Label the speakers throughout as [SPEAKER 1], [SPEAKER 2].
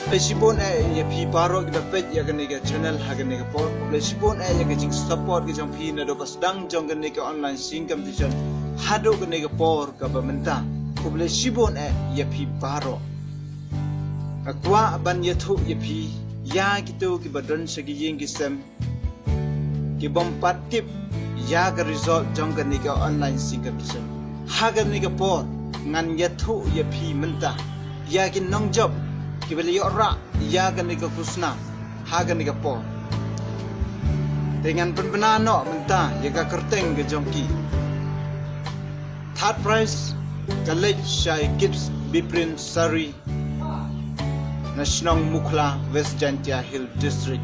[SPEAKER 1] Lesibon ya pi baro kita page ya gani ke channel ha gani ke por lesibon ya ke jing support ke jong pi na do pasdang jong gani ke online sing competition hado gani ke por ka bamenta ko lesibon ya pi baro akwa ban ya thu ya pi ya gitu ki badon segi yeng ki sem ki bompat tip ya ke result jong gani ke online sing competition ha gani ke por ngan ya thu ya pi menta ya ki nong job kibali ora ya gani ka kusna ha gani ka po dengan penbenano menta ya ka kerteng ke jongki third prize college shai gibbs biprin sari national mukla west jantia hill district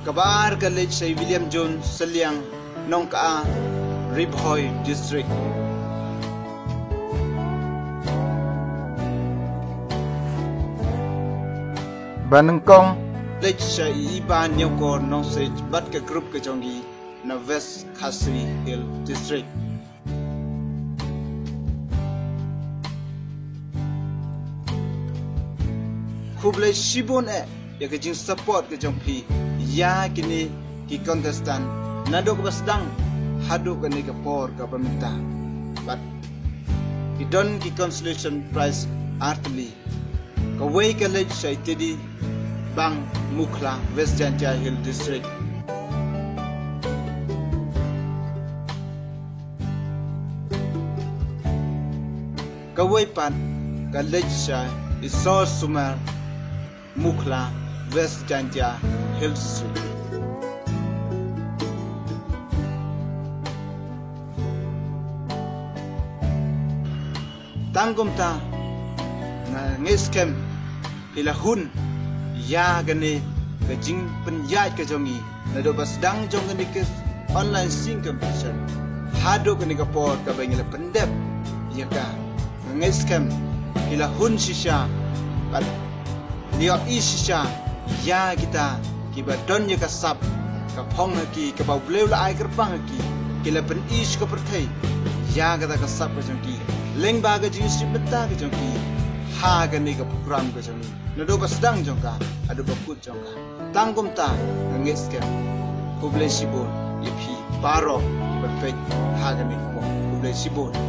[SPEAKER 1] kabar college shai william john seliang nongka Ribhoy District. Banengkong lech sa iba nyoko nong se bat ke group ke jongi na West Khasi Hill District. Kuble shibon ya ke jing support ke jongpi ya kini ki contestant nadok basdang hadu gani ke por ka pemerintah but idon ki consolation prize artli ka way college sai tedi bang mukla west jantia hill district ka way pan college sai isor sumar mukla west jantia hill district tangkum ta na ngeskem hilahun ya gani ke jing penjat ke jongi na do basdang jong gani ke online sing competition hado gani ke por ka bangila pendep ya ka ngeskem hilahun shisha bal liyo shisha ya kita kibadon ya ka sap ka phong ki ka bau bleu la ai kerpang ki kila pen ish ka perthai ya kata ka sap ka jongi leng baga jing sibeta ke jongki ha gani ka program ke jongi nado basdang jongka adu bakut jongka tangkum ta ngeskem kuble sibon yepi baro berpek ha gani ko kuble sibon